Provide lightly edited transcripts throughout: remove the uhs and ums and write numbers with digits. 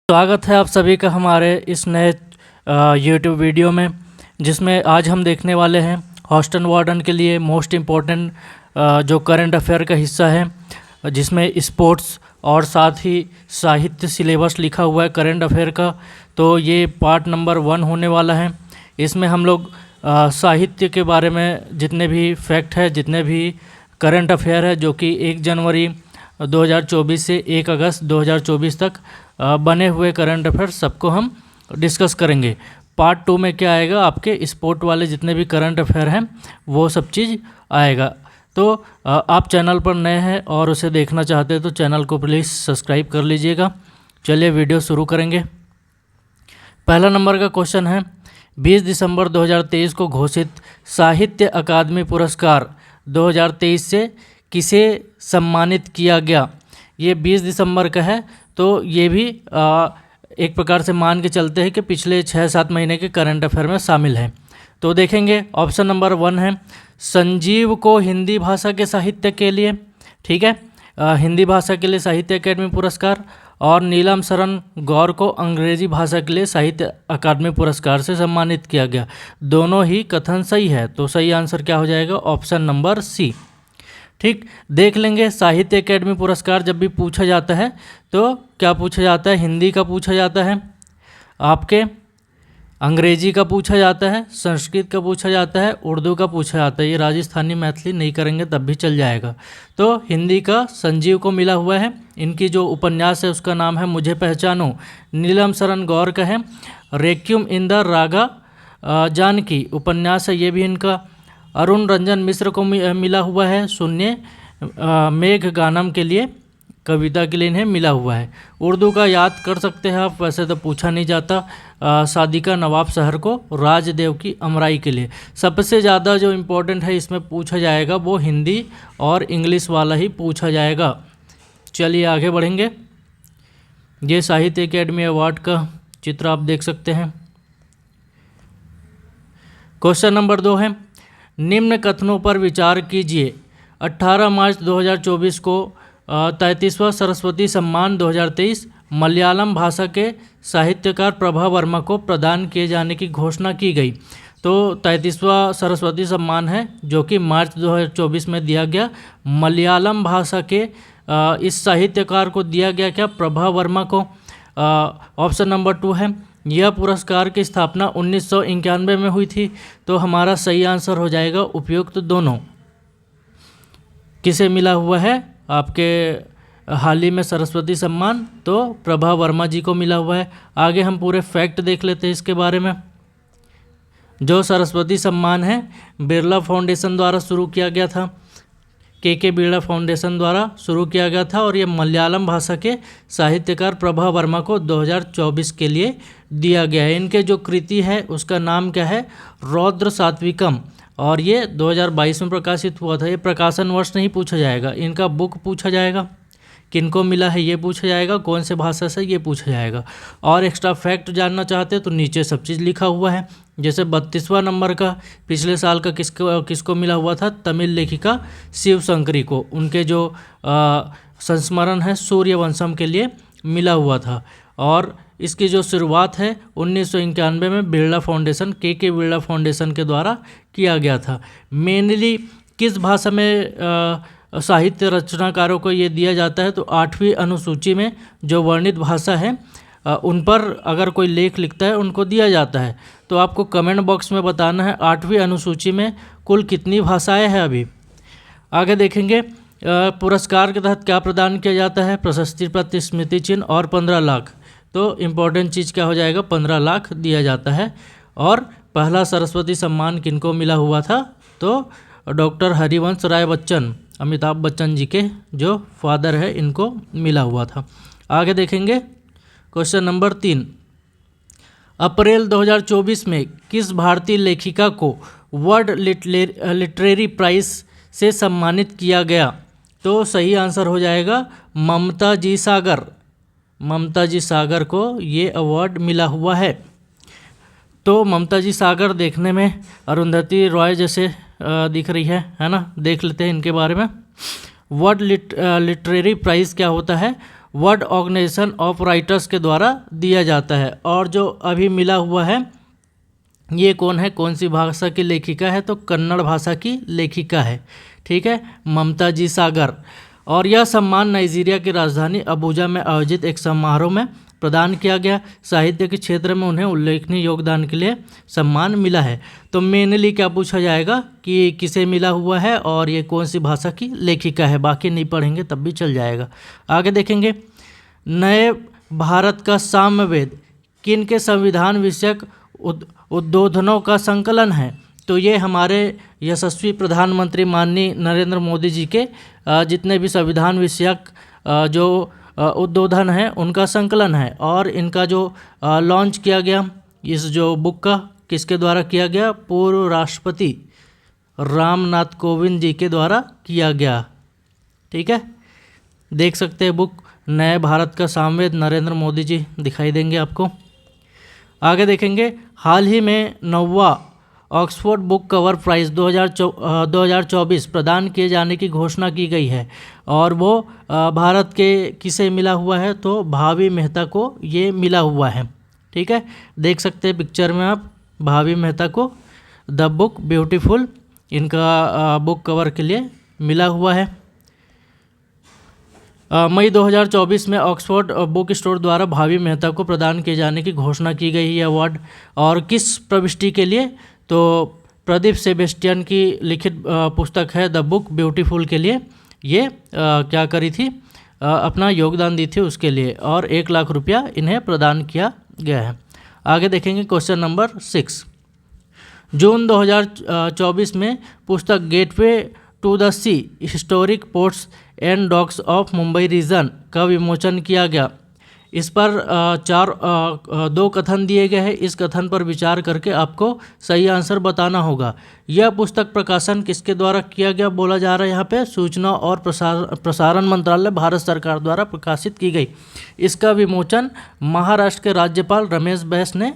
स्वागत है आप सभी का हमारे इस नए यूट्यूब वीडियो में, जिसमें आज हम देखने वाले हैं हॉस्टल वार्डन के लिए मोस्ट इम्पोर्टेंट जो करंट अफेयर का हिस्सा है, जिसमें स्पोर्ट्स और साथ ही साहित्य सिलेबस लिखा हुआ है करंट अफेयर का। तो ये पार्ट नंबर 1 होने वाला है। इसमें हम लोग साहित्य के बारे में जितने भी फैक्ट है, जितने भी करंट अफेयर है जो कि 1 जनवरी 2024 से 1 अगस्त 2024 तक बने हुए करंट अफेयर सबको हम डिस्कस करेंगे। पार्ट 2 में क्या आएगा, आपके स्पोर्ट वाले जितने भी करंट अफेयर हैं वो सब चीज़ आएगा। तो आप चैनल पर नए हैं और उसे देखना चाहते हैं तो चैनल को प्लीज़ सब्सक्राइब कर लीजिएगा। चलिए वीडियो शुरू करेंगे। पहला नंबर का क्वेश्चन है, 20 दिसंबर 2023 को घोषित साहित्य अकादमी पुरस्कार 2023 से किसे सम्मानित किया गया। ये 20 दिसंबर का है, तो ये भी एक प्रकार से मान के चलते हैं कि पिछले 6-7 महीने के करंट अफेयर में शामिल है। तो देखेंगे ऑप्शन नंबर 1 है संजीव को हिंदी भाषा के साहित्य के लिए, ठीक है, हिंदी भाषा के लिए साहित्य अकादमी पुरस्कार, और नीलम शरण गौर को अंग्रेजी भाषा के लिए साहित्य अकादमी पुरस्कार से सम्मानित किया गया। दोनों ही कथन सही है, तो सही आंसर क्या हो जाएगा, ऑप्शन नंबर सी। ठीक, देख लेंगे साहित्य अकादमी पुरस्कार जब भी पूछा जाता है तो क्या पूछा जाता है, हिंदी का पूछा जाता है, आपके अंग्रेजी का पूछा जाता है, संस्कृत का पूछा जाता है, उर्दू का पूछा जाता है। ये राजस्थानी मैथिली नहीं करेंगे तब भी चल जाएगा। तो हिंदी का संजीव को मिला हुआ है। इनकी जो उपन्यास है उसका नाम है मुझे पहचानो। नीलम शरण गौर का है रेक्यूम इन द रागा जानकी उपन्यास है, ये भी इनका। अरुण रंजन मिश्र को मिला हुआ है शून्य मेघ गानम के लिए, कविता के लिए इन्हें मिला हुआ है। उर्दू का याद कर सकते हैं आप, वैसे तो पूछा नहीं जाता। सादिका नवाब शहर को राजदेव की अमराई के लिए। सबसे ज़्यादा जो इम्पोर्टेंट है इसमें पूछा जाएगा वो हिंदी और इंग्लिश वाला ही पूछा जाएगा। चलिए आगे बढ़ेंगे। ये साहित्य अकेडमी अवार्ड का चित्र आप देख सकते हैं। क्वेश्चन नंबर 2 है, निम्न कथनों पर विचार कीजिए। 18 मार्च 2024 को 33वां सरस्वती सम्मान 2023 मलयालम भाषा के साहित्यकार प्रभा वर्मा को प्रदान किए जाने की घोषणा की गई। तो 33वां सरस्वती सम्मान है जो कि मार्च 2024 में दिया गया। मलयालम भाषा के इस साहित्यकार को दिया गया क्या, प्रभा वर्मा को। ऑप्शन नंबर 2 है यह पुरस्कार की स्थापना 1991 में हुई थी। तो हमारा सही आंसर हो जाएगा उपयुक्त दोनों। किसे मिला हुआ है, आपके हाल ही में सरस्वती सम्मान तो प्रभा वर्मा जी को मिला हुआ है। आगे हम पूरे फैक्ट देख लेते हैं इसके बारे में। जो सरस्वती सम्मान है बिरला फाउंडेशन द्वारा शुरू किया गया था, के बिरला फाउंडेशन द्वारा शुरू किया गया था, और ये मलयालम भाषा के साहित्यकार प्रभा वर्मा को 2024 के लिए दिया गया है। इनके जो कृति है उसका नाम क्या है, रौद्र सात्विकम, और ये 2022 में प्रकाशित हुआ था। ये प्रकाशन वर्ष नहीं पूछा जाएगा, इनका बुक पूछा जाएगा, किनको मिला है ये पूछा जाएगा, कौन से भाषा से ये पूछा जाएगा। और एक्स्ट्रा फैक्ट जानना चाहते हैं तो नीचे सब चीज़ लिखा हुआ है। जैसे 32वां नंबर का पिछले साल का किसको मिला हुआ था, तमिल लेखिका शिव शंकरी को, उनके जो संस्मरण है सूर्यवंशम के लिए मिला हुआ था। और इसकी जो शुरुआत है 1991 में बिरला फाउंडेशन के बिरला फाउंडेशन के द्वारा किया गया था। मेनली किस भाषा में साहित्य रचनाकारों को ये दिया जाता है, तो 8वीं अनुसूची में जो वर्णित भाषा है उन पर अगर कोई लेख लिखता है उनको दिया जाता है। तो आपको कमेंट बॉक्स में बताना है 8वीं अनुसूची में कुल कितनी भाषाएं हैं अभी। आगे देखेंगे पुरस्कार के तहत क्या प्रदान किया जाता है, प्रशस्ति पत्र, स्मृति चिन्ह और 15 लाख। तो इम्पोर्टेंट चीज़ क्या हो जाएगा, 15 लाख दिया जाता है। और पहला सरस्वती सम्मान किनको मिला हुआ था, तो डॉक्टर हरिवंश राय बच्चन, अमिताभ बच्चन जी के जो फादर है, इनको मिला हुआ था। आगे देखेंगे क्वेश्चन नंबर 3, अप्रैल 2024 में किस भारतीय लेखिका को वर्ल्ड लिटरेरी प्राइज से सम्मानित किया गया। तो सही आंसर हो जाएगा ममता जी सागर। ममता जी सागर को ये अवार्ड मिला हुआ है। तो ममता जी सागर देखने में अरुंधति रॉय जैसे दिख रही है ना। देख लेते हैं इनके बारे में। वर्ल्ड लिटरेरी प्राइज़ क्या होता है, वर्ल्ड ऑर्गेनाइजेशन ऑफ राइटर्स के द्वारा दिया जाता है। और जो अभी मिला हुआ है ये कौन है, कौन सी भाषा की लेखिका है, तो कन्नड़ भाषा की लेखिका है, ठीक है, ममता जी सागर। और यह सम्मान नाइजीरिया की राजधानी अबुजा में आयोजित एक समारोह में प्रदान किया गया। साहित्य के क्षेत्र में उन्हें उल्लेखनीय योगदान के लिए सम्मान मिला है। तो मेनली क्या पूछा जाएगा कि किसे मिला हुआ है और ये कौन सी भाषा की लेखिका है, बाकी नहीं पढ़ेंगे तब भी चल जाएगा। आगे देखेंगे, नए भारत का साम्यवेद किन के संविधान विषयक उद्बोधनों का संकलन है, तो ये हमारे यशस्वी प्रधानमंत्री माननीय नरेंद्र मोदी जी के जितने भी संविधान विषयक जो उद्बोधन है उनका संकलन है। और इनका जो लॉन्च किया गया इस जो बुक का किसके द्वारा किया गया, पूर्व राष्ट्रपति रामनाथ कोविंद जी के द्वारा किया गया, ठीक है। देख सकते हैं बुक नए भारत का साम्यवेद, नरेंद्र मोदी जी दिखाई देंगे आपको। आगे देखेंगे, हाल ही में 9वां ऑक्सफोर्ड बुक कवर प्राइज़ 2024 प्रदान किए जाने की घोषणा की गई है। और वो भारत के किसे मिला हुआ है, तो भावी मेहता को ये मिला हुआ है, ठीक है। देख सकते हैं पिक्चर में आप भावी मेहता को द बुक ब्यूटीफुल इनका बुक कवर के लिए मिला हुआ है। मई 2024 में ऑक्सफोर्ड बुक स्टोर द्वारा भावी मेहता को प्रदान किए जाने की घोषणा की गई है अवार्ड। और किस प्रविष्टि के लिए, तो प्रदीप सेबेस्टियन की लिखित पुस्तक है द बुक ब्यूटीफुल के लिए ये क्या करी थी, अपना योगदान दी थी उसके लिए। और 1 लाख रुपया इन्हें प्रदान किया गया है। आगे देखेंगे क्वेश्चन नंबर 6। जून 2024 में पुस्तक gateway to the sea historic ports and docks of Mumbai region का विमोचन किया गया। इस पर 2 कथन दिए गए हैं। इस कथन पर विचार करके आपको सही आंसर बताना होगा। यह पुस्तक प्रकाशन किसके द्वारा किया गया बोला जा रहा है यहाँ पे, सूचना और प्रसारण मंत्रालय भारत सरकार द्वारा प्रकाशित की गई। इसका विमोचन महाराष्ट्र के राज्यपाल रमेश बैस ने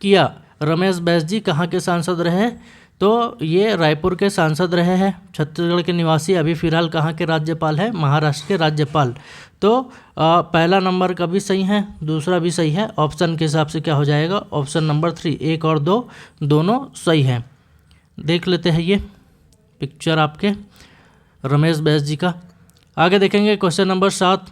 किया। रमेश बैस जी कहाँ के सांसद रहे, तो ये रायपुर के सांसद रहे हैं, छत्तीसगढ़ के निवासी। अभी फिलहाल कहाँ के राज्यपाल है, महाराष्ट्र के राज्यपाल। तो पहला नंबर का भी सही है, दूसरा भी सही है। ऑप्शन के हिसाब से क्या हो जाएगा, ऑप्शन नंबर 3, 1 और 2 दोनों सही हैं। देख लेते हैं ये पिक्चर आपके रमेश बैस जी का। आगे देखेंगे क्वेश्चन नंबर 7।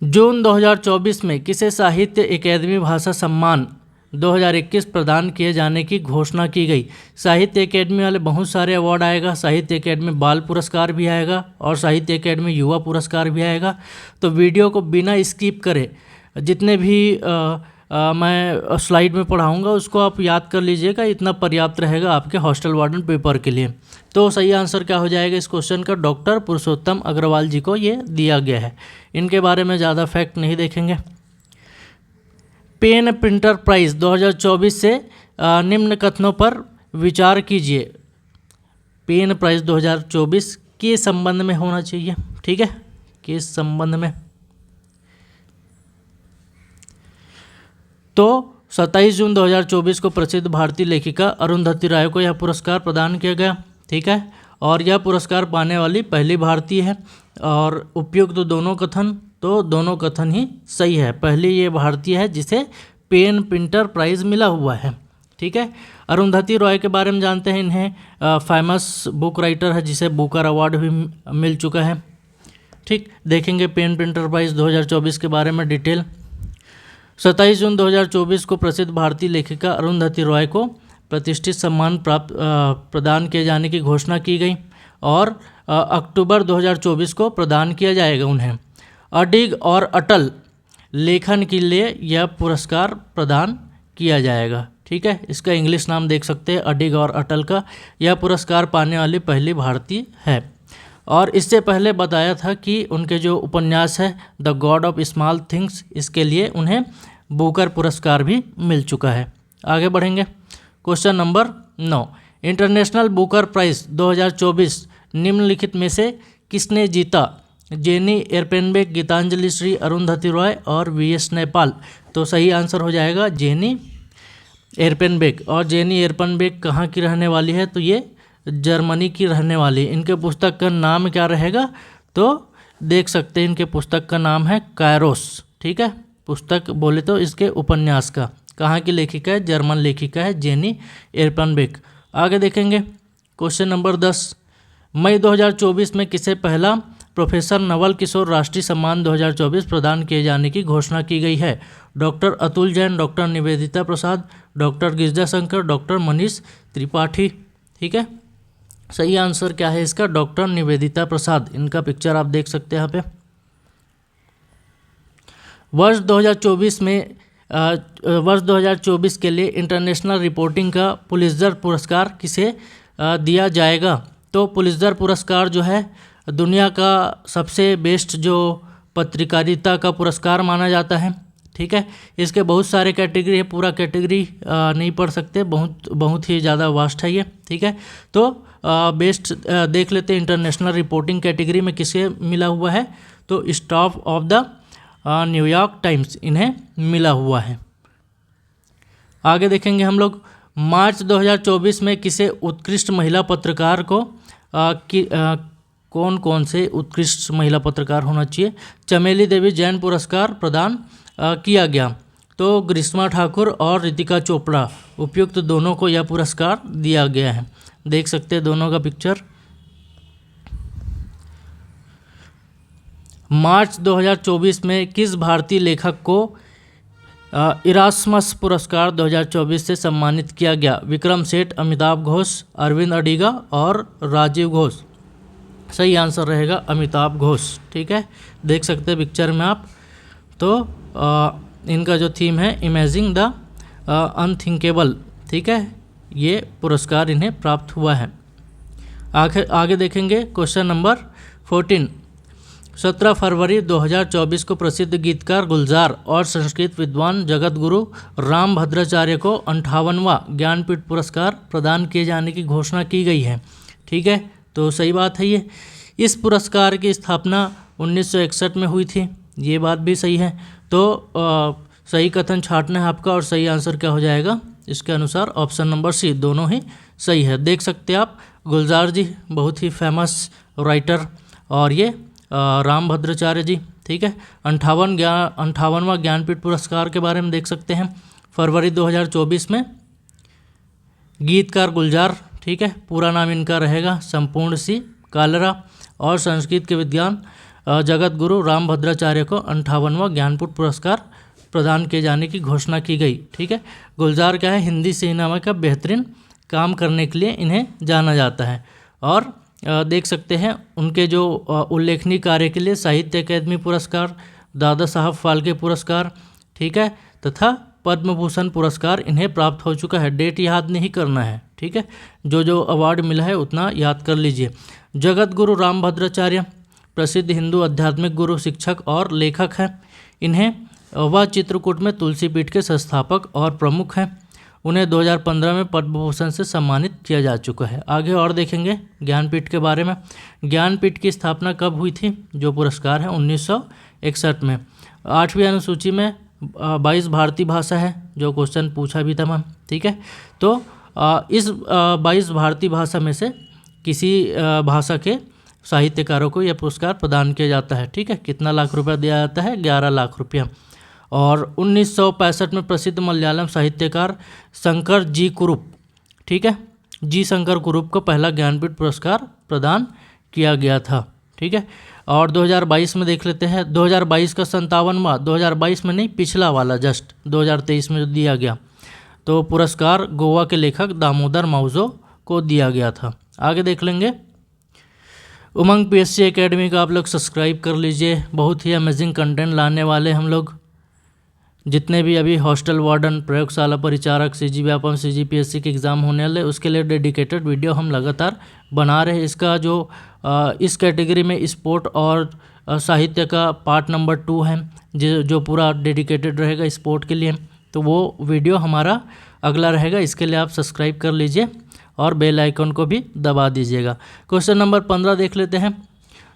जून 2024 में किसे साहित्य अकादमी भाषा सम्मान 2021 प्रदान किए जाने की घोषणा की गई। साहित्य अकेडमी वाले बहुत सारे अवार्ड आएगा। साहित्य अकेडमी बाल पुरस्कार भी आएगा और साहित्य अकेडमी युवा पुरस्कार भी आएगा। तो वीडियो को बिना स्किप करे जितने भी मैं स्लाइड में पढ़ाऊंगा उसको आप याद कर लीजिएगा, इतना पर्याप्त रहेगा आपके हॉस्टल वार्डन पेपर के लिए। तो सही आंसर क्या हो जाएगा इस क्वेश्चन का, डॉक्टर पुरुषोत्तम अग्रवाल जी को ये दिया गया है। इनके बारे में ज़्यादा फैक्ट नहीं देखेंगे। पेन प्रिंटर प्राइज़ 2024 से निम्न कथनों पर विचार कीजिए। पेन प्राइज़ 2024 के संबंध में होना चाहिए, ठीक है, के संबंध में। तो 27 जून 2024 को प्रसिद्ध भारतीय लेखिका अरुंधति राय को यह पुरस्कार प्रदान किया गया, ठीक है। और यह पुरस्कार पाने वाली पहली भारतीय है। और उपयुक्त दोनों कथन, तो दोनों कथन ही सही है। पहली ये भारतीय है जिसे पेन प्रिंटर प्राइज़ मिला हुआ है, ठीक है। अरुंधति रॉय के बारे में जानते हैं, इन्हें फेमस बुक राइटर है जिसे बुकर अवार्ड भी मिल चुका है, ठीक। देखेंगे पेन प्रिंटर प्राइज़ 2024 के बारे में डिटेल। 27 जून 2024 को प्रसिद्ध भारतीय लेखिका अरुंधति रॉय को प्रतिष्ठित सम्मान प्रदान किए जाने की घोषणा की गई और अक्टूबर 2024 को प्रदान किया जाएगा उन्हें। अडिग और अटल लेखन के लिए यह पुरस्कार प्रदान किया जाएगा, ठीक है। इसका इंग्लिश नाम देख सकते हैं, अडिग और अटल का। यह पुरस्कार पाने वाली पहली भारतीय है। और इससे पहले बताया था कि उनके जो उपन्यास है the God of small things, इसके लिए उन्हें बुकर पुरस्कार भी मिल चुका है। आगे बढ़ेंगे question number 9। International Booker Prize 2024 निम्नलिखित में से किसने जीता। जेनी एरपेनबेक, गीतांजलि श्री, अरुंधति रॉय और वीएस नेपाल। तो सही आंसर हो जाएगा जेनी एरपेनबेक। और जेनी एरपेनबेक कहाँ की रहने वाली है, तो ये जर्मनी की रहने वाली। इनके पुस्तक का नाम क्या रहेगा, तो देख सकते हैं इनके पुस्तक का नाम है कायरोस, ठीक है। पुस्तक बोले तो इसके उपन्यास का, कहाँ की लेखिका है, जर्मन लेखिका है जेनी एर्पनबेक। आगे देखेंगे क्वेश्चन नंबर 10, मई 2024 में किसे पहला प्रोफेसर नवल किशोर राष्ट्रीय सम्मान 2024 प्रदान किए जाने की घोषणा की गई है? डॉक्टर अतुल जैन, डॉक्टर निवेदिता प्रसाद, डॉक्टर गिरिजा शंकर, डॉक्टर मनीष त्रिपाठी, ठीक है। सही आंसर क्या है इसका? डॉक्टर निवेदिता प्रसाद। इनका पिक्चर आप देख सकते हैं यहाँ पे। वर्ष 2024 के लिए इंटरनेशनल रिपोर्टिंग का पुलित्ज़र पुरस्कार किसे दिया जाएगा? तो पुलित्ज़र पुरस्कार जो है दुनिया का सबसे बेस्ट जो पत्रकारिता का पुरस्कार माना जाता है, ठीक है। इसके बहुत सारे कैटेगरी है, पूरा कैटेगरी नहीं पढ़ सकते, बहुत ही ज़्यादा वास्ट है ये, ठीक है। तो बेस्ट देख लेते हैं इंटरनेशनल रिपोर्टिंग कैटेगरी में किसे मिला हुआ है, तो staff of the New York times इन्हें मिला हुआ है। आगे देखेंगे हम लोग, मार्च 2024 में किसे उत्कृष्ट महिला पत्रकार को कौन कौन से उत्कृष्ट महिला पत्रकार होना चाहिए? चमेली देवी जैन पुरस्कार प्रदान किया गया। तो ग्रीष्मा ठाकुर और रितिका चोपड़ा उपयुक्त दोनों को यह पुरस्कार दिया गया है। देख सकते हैं दोनों का पिक्चर। मार्च 2024 में किस भारतीय लेखक को इरास्मस पुरस्कार 2024 से सम्मानित किया गया? विक्रम सेठ, अमिताभ घोष, अरविंद अडिगा और राजीव घोष। सही आंसर रहेगा अमिताभ घोष, ठीक है। देख सकते हैं पिक्चर में आप। तो इनका जो थीम है इमेजिंग द अनथिंकेबल, ठीक है, ये पुरस्कार इन्हें प्राप्त हुआ है। आगे देखेंगे क्वेश्चन नंबर 14, 17 फरवरी 2024 को प्रसिद्ध गीतकार गुलजार और संस्कृत विद्वान जगत गुरु राम भद्राचार्य को 58वां ज्ञानपीठ पुरस्कार प्रदान किए जाने की घोषणा की गई है, ठीक है। तो सही बात है ये। इस पुरस्कार की स्थापना 1961 में हुई थी, ये बात भी सही है। तो सही कथन छांटना है आपका, और सही आंसर क्या हो जाएगा इसके अनुसार? ऑप्शन नंबर सी, दोनों ही सही है। देख सकते हैं आप, गुलजार जी बहुत ही फेमस राइटर, और ये राम भद्राचार्य जी, ठीक है। 58वां ज्ञानपीठ पुरस्कार के बारे में देख सकते हैं। फरवरी 2024 में गीतकार गुलजार, ठीक है, पूरा नाम इनका रहेगा संपूर्ण सी कालरा, और संस्कृत के विद्वान जगत गुरु राम भद्राचार्य को 58वां ज्ञानपीठ पुरस्कार प्रदान किए जाने की घोषणा की गई, ठीक है। गुलजार क्या है, हिंदी सिनेमा का बेहतरीन काम करने के लिए इन्हें जाना जाता है। और देख सकते हैं उनके जो उल्लेखनीय कार्य के लिए साहित्य अकादमी पुरस्कार, दादा साहब फाल्के पुरस्कार, ठीक है, तथा पद्म भूषण पुरस्कार इन्हें प्राप्त हो चुका है। डेट याद नहीं करना है, ठीक है, जो अवार्ड मिला है उतना याद कर लीजिए। जगत गुरु राम भद्राचार्य प्रसिद्ध हिंदू आध्यात्मिक गुरु, शिक्षक और लेखक हैं। इन्हें वह चित्रकूट में तुलसी पीठ के संस्थापक और प्रमुख हैं। उन्हें 2015 में पद्म भूषण से सम्मानित किया जा चुका है। आगे और देखेंगे ज्ञानपीठ के बारे में। ज्ञानपीठ की स्थापना कब हुई थी? जो पुरस्कार है 1961 में। 8वीं अनुसूची में 22 भारतीय भाषा है, जो क्वेश्चन पूछा भी था मैम, ठीक है। तो इस 22 भारतीय भाषा में से किसी भाषा के साहित्यकारों को यह पुरस्कार प्रदान किया जाता है, ठीक है। कितना लाख रुपया दिया जाता है? 11 लाख रुपया। और 1965 में प्रसिद्ध मलयालम साहित्यकार शंकर जी कुरुप, ठीक है, जी शंकर कुरुप को पहला ज्ञानपीठ पुरस्कार प्रदान किया गया था, ठीक है। और 2022 में देख लेते हैं, 2022 का 57वां, 2022 में नहीं, पिछला वाला जस्ट 2023 में जो दिया गया, तो पुरस्कार गोवा के लेखक दामोदर माउजो को दिया गया था। आगे देख लेंगे। उमंग पीएससी एकेडमी का आप लोग सब्सक्राइब कर लीजिए, बहुत ही अमेजिंग कंटेंट लाने वाले हम लोग। जितने भी अभी हॉस्टल वार्डन, प्रयोगशाला परिचारक, सीजी व्यापम, सीजीपीएससी के एग्ज़ाम होने वाले, उसके लिए डेडिकेटेड वीडियो हम लगातार बना रहे हैं। इसका जो इस कैटेगरी में स्पोर्ट और साहित्य का पार्ट नंबर 2 है, जो पूरा डेडिकेटेड रहेगा स्पोर्ट के लिए, तो वो वीडियो हमारा अगला रहेगा। इसके लिए आप सब्सक्राइब कर लीजिए और बेल आइकन को भी दबा दीजिएगा। क्वेश्चन नंबर 15 देख लेते हैं।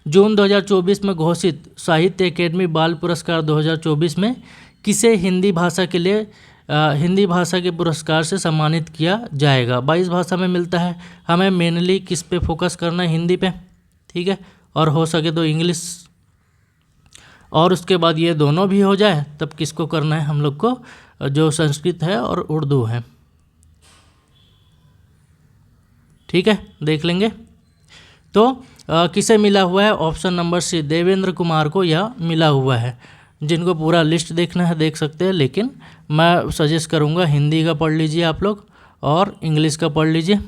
जून 2024 में घोषित साहित्य अकेडमी बाल पुरस्कार 2024 में किसे हिंदी भाषा के लिए हिंदी भाषा के पुरस्कार से सम्मानित किया जाएगा? 22 भाषा में मिलता है, हमें मेनली किस पे फोकस करना है? हिंदी पे, ठीक है, और हो सके तो इंग्लिश और उसके बाद ये दोनों भी हो जाए तब किसको करना है हम लोग को, जो संस्कृत है और उर्दू है। ठीक है, देख लेंगे। तो किसे मिला हुआ है, option number C Devendra Kumar को यह मिला हुआ है। जिनको पूरा लिस्ट देखना है देख सकते हैं, लेकिन मैं सजेस्ट करूँगा हिंदी का पढ़ लीजिए आप लोग और इंग्लिश का पढ़ लीजिए,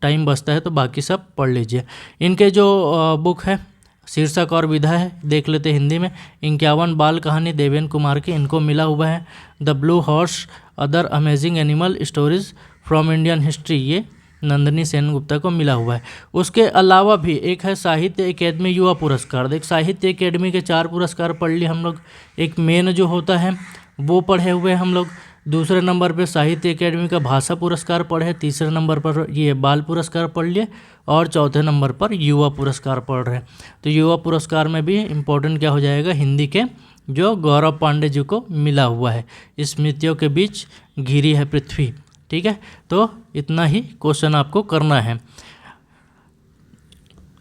टाइम बचता है तो बाकी सब पढ़ लीजिए। इनके जो बुक है शीर्षक और विधा है, देख लेते हैं हिंदी में। 51 बाल कहानी देवेंद्र कुमार की इनको मिला हुआ है। The blue horse other amazing animal stories from Indian history, ये नंदिनी सेनगुप्ता को मिला हुआ है। उसके अलावा भी एक है साहित्य अकेडमी युवा पुरस्कार। देख साहित्य अकेडमी के 4 पुरस्कार पढ़ लिए हम लोग। एक मेन जो होता है वो पढ़े हुए हम लोग। दूसरे नंबर पे साहित्य अकेडमी का भाषा पुरस्कार पढ़े। तीसरे नंबर पर ये बाल पुरस्कार पढ़ लिए और चौथे नंबर पर युवा पुरस्कार पढ़ रहे हैं। तो युवा पुरस्कार में भी इम्पोर्टेंट क्या हो जाएगा, हिंदी के जो गौरव पांडे जी को मिला हुआ है, स्मृतियों के बीच घिरी है पृथ्वी। ठीक है, तो इतना ही क्वेश्चन आपको करना है।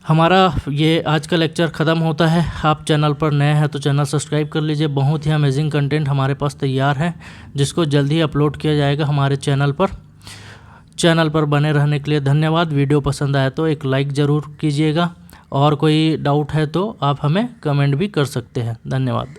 हमारा ये आज का लेक्चर ख़त्म होता है। आप चैनल पर नए हैं तो चैनल सब्सक्राइब कर लीजिए। बहुत ही अमेजिंग कंटेंट हमारे पास तैयार है जिसको जल्द ही अपलोड किया जाएगा हमारे चैनल पर। चैनल पर बने रहने के लिए धन्यवाद। वीडियो पसंद आया तो एक लाइक ज़रूर कीजिएगा और कोई डाउट है तो आप हमें कमेंट भी कर सकते हैं। धन्यवाद।